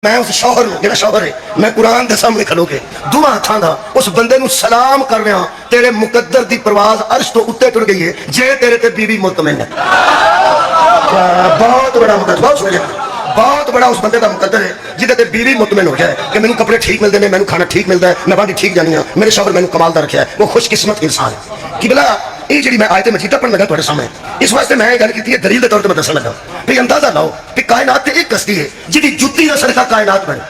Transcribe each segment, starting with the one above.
मैं उस शौहर जो शौहर है मैं कुरान के सामने खलो के दुआ हथा दा उस बंदे नू सलाम कर रहा तेरे मुकद्दर दी परवाज अर्श तो उत्ते टुर गई है जे तेरे ते बीवी मुतमिन है। बहुत बड़ा मुकद्दर बहुत बड़ा उस बंदे का मुकद्दर है जिदे ते बीवी मुतमिन हो जाए कि मैनू कपड़े ठीक मिलते हैं, मैनू खाना ठीक मिलता है, मैं बाकी ठीक जानी हाँ, मेरे शौहर मैनू कमाल दा रखा है, वो खुशकिस्मत इंसान है। कि भला ये जी मैं आयत मजीदा पढ़न लगा तुहाडे सामने इस वास्ते मैं गल की दलील के तौर पर मैं दसन लगा भी अंदाजा लाओ कि कायनात ते एक हस्ती है जिहदी जुत्ती का सदका कायनात बने।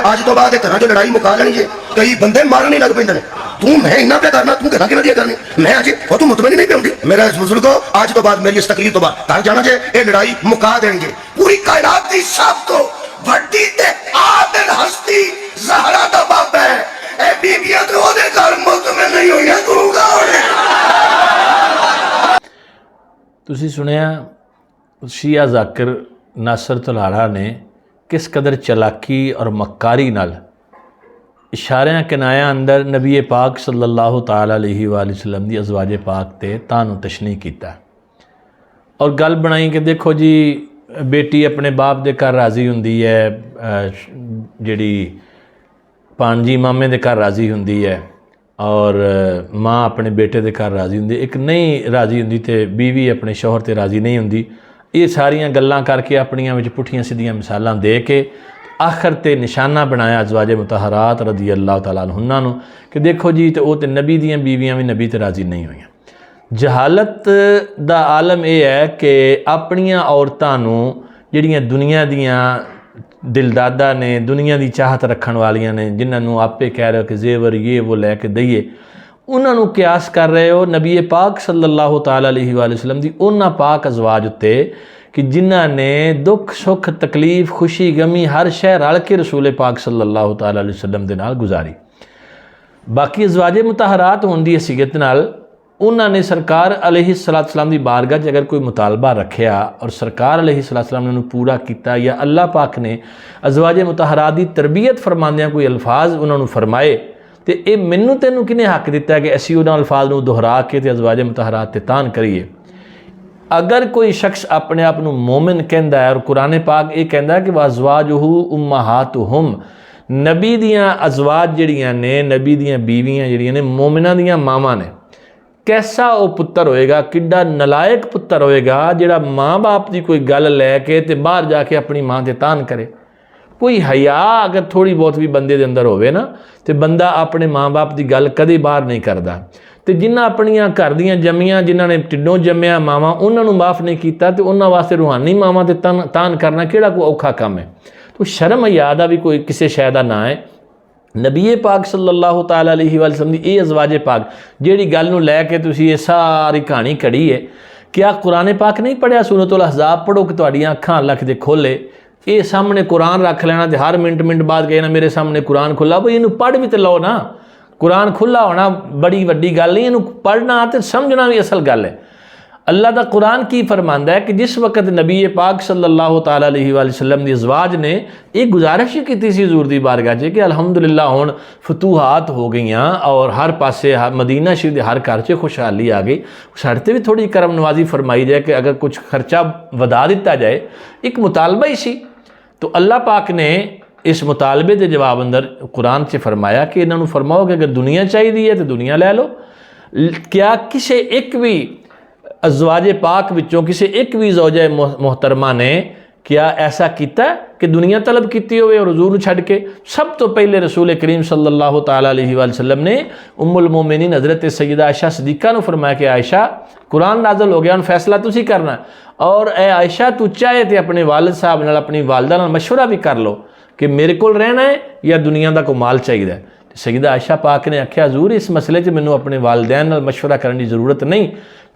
अज तो बाद घर जो लड़ाई मुका लेनी है, कई बंदे मारन ही लग पेंदे ने, तू मैं इन्ना पे करना तू घर कि करनी मैं अज वो तू मुतमिन नहीं पाउंदी मेरा बुजुर्गो अज तो बाद मेरी इस तकलीफ तो बाद घर जाना जे ये लड़ाई मुका देंगे। पूरी कायनात की सब तो वड्डी ते आदिल हस्ती ज़हरा दा बाप है, ए बीबियां तो ओदे घर मुतमिन नहीं होईयां, तू कौन है? तुसी सुनिया शिया ज़ाकिर नासर तलाड़ा ने किस कदर चलाकी और मक्कारी नाल इशारियां किनाया अंदर नबी पाक सल्लल्लाहु ताला अलैहि वसल्लम दी अज़वाज पाक ते तानु तशनी कीता और गल बनाई कि देखो जी बेटी अपने बाप दे घर राज़ी हुंदी है, जिहड़ी भांजी मामे दे घर राज़ी हुंदी है और माँ अपने बेटे दे घर राज़ी हुंदी, एक नहीं राज़ी हुंदी ते बीवी अपने शौहर ते राज़ी नहीं हुंदी। ये सारियां गल्लां करके अपनियां विच पुठियां सीधियां मिसालां दे के आखिर ते निशाना बनाया अज़वाज मुतहरात रज़ी अल्लाह तआला अन्हुन्ना नूं कि देखो जी तो वो तो नबी दियां बीवियां भी नबी ते राज़ी नहीं हुईयां। जहालत दा आलम यह है कि अपनियां औरतां नूं जिहड़ियां दुनिया दियां दिलदादा ने, दुनिया की चाहत रखण वालियां ने, जिन्होंने आपे कह रहे हो कि जेवर ये वो लैके दईए, उन्होंने क्यास कर रहे हो नबी पाक सल्लल्लाहु ताला अलैहि वसल्लम दी उन्हां पाक अज़वाज उत्ते कि जिन्हां ने दुख सुख तकलीफ खुशी गमी हर शय रल के रसूल पाक सल्लल्लाहु ताला अलैहि वसल्लम दे नाल गुजारी। बाकी अज़वाज मुतहरात होने की हसीयत नाल उन्होंने सरकार अलैहिस्सलाम की बारगाह च अगर कोई मुतालबा रखिया और सरकार अलैहिस्सलाम ने उन्होंने पूरा किया, या अल्लाह पाक ने अज़वाज मुतहरात की तरबियत फरमांदियां कोई अल्फाज उन्होंने फरमाए तो ये मैनू तेनू किने हक दिता कि असी उन्होंने अल्फाज को दोहरा के अज़वाज मुतहरात ते तान करिए। अगर कोई शख्स अपने आप को मोमिन कहता है और कुरान पाक ये कहता है कि वज़वाजुहु उम्महातुहुम, नबी दियाँ अज़वाज जिहड़ियां ने, नबी दियाँ बीवियाँ जिहड़ियां ने मोमिनां दियां मावां ने, कैसा वो पुत्र होएगा, किड्डा नलायक पुत्र होएगा जिहड़ा माँ बाप की कोई गल लैके ते बाहर जाके अपनी माँ ते तान करे। कोई हया अगर थोड़ी बहुत भी बंदे दे अंदर होवे ना तो बंदा अपने माँ बाप की गल कदे बाहर नहीं करता। तो जिन्हां अपनियां घर दियां जम्मियां जिन्हां ने टिड्डों जम्मिया मावां उन्होंने माफ़ नहीं किया तो उन्हां वास्ते रूहानी मावां ते तान करना किहड़ा कोई औखा काम है। तो शर्म हया दा भी कोई किसी शै दा ना है। नबी पाक सल्लल्लाहु ताला अलैहि वसल्लम दी ये अज़वाज पाक जिहड़ी गल नूं लैके तुसीं ये सारी कहानी कढ़ी है, क्या कुरान पाक नहीं पढ़िया? सूरतुल अहज़ाब पढ़ो कि तुहाड़ियां अखां अल्लाह किते खोले, ये सामने कुरान रख लेना तो हर मिनट बाद कहना मेरे सामने कुरान खुला, भाई इनू पढ़ भी तो लो ना। कुरान खुला होना बड़ी वड्डी गल नहीं, इनू पढ़ना तो समझना भी असल गल है। अल्लाह दा कुरान की फरमांदा है कि जिस वक्त नबी पाक सल्लल्लाहु ताला अलैहि वसल्लम दी अज़वाज ने एक गुजारिश ही की थी हज़ूर दी बारगाह च कि अल्हम्दुलिल्लाह हुण फतूहात हो गई और हर पासे मदीना शरीफ हर घर च खुशहाली आ गई, साढ़े ते भी थोड़ी करम नवाजी फरमाई जाए कि अगर कुछ खर्चा वधा दिता जाए। एक मुतालबा ही सी, तो अल्लाह पाक ने इस मुतालबे के जवाब अंदर कुरान से फरमाया कि इन्होंने फरमाओ कि अगर दुनिया चाहिए है तो दुनिया लै लो। क्या किसी एक भी अज़वाज पाक विचों किसी एक भी ज़ौजा मोहतरमा ने क्या ऐसा किया कि दुनिया तलब की होवे और हुज़ूर नूं छड्ड के? सब तो पहले रसूल करीम सल्लल्लाहु ताला अलैहि वसल्लम ने उम्मुल मोमिनीन हज़रत सैयदा आयशा सिद्दीक़ा नूं फरमाया कि आयशा कुरान नाज़िल हो गया, हुण फैसला तुसीं करना और ए आयशा तू चाहे तो अपने वालिद साहब नाल अपनी वालदा नाल मशवरा भी कर लो कि मेरे को रहना है या दुनिया का कोई माल चाहिए। सैयदा आयशा पाक ने आख्या हज़ूर इस मसले च मैनू अपने वालदैन नाल मशवरा करने की ज़रूरत नहीं,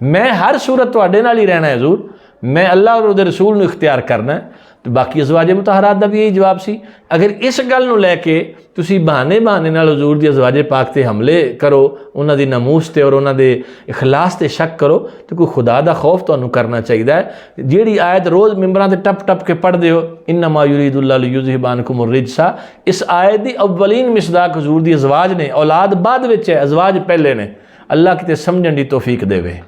मैं हर सूरत तुहाडे नाल ही रहना है हज़ूर, मैं अल्लाह और उहदे रसूल नूं इख्तियार करना है। तो बाकी अज़वाज मुतहरात दा भी यही जवाब सी। अगर इस गल नूं लैके तुसीं बहाने नाल हज़ूर दी अज़वाज पाक ते हमले करो, उन्हां दी नमूस ते और उन्हां दे इखलास ते शक करो, तो कोई खुदा दा खौफ तुहानूं करना चाहिए है। जिहड़ी आयत रोज़ मिंबरां ते टप टप के पढ़दे हो इन्नमा युरीदुल्लाहु लियुज़हिबा अन्कुमुर रिज्सा, इस आयत दी अव्वलीन मिसदाक हज़ूर दी अज़वाज ने, औलाद बाद विच है, अज़वाज पहले ने। अल्लाह किते समझण दी तौफीक देवे।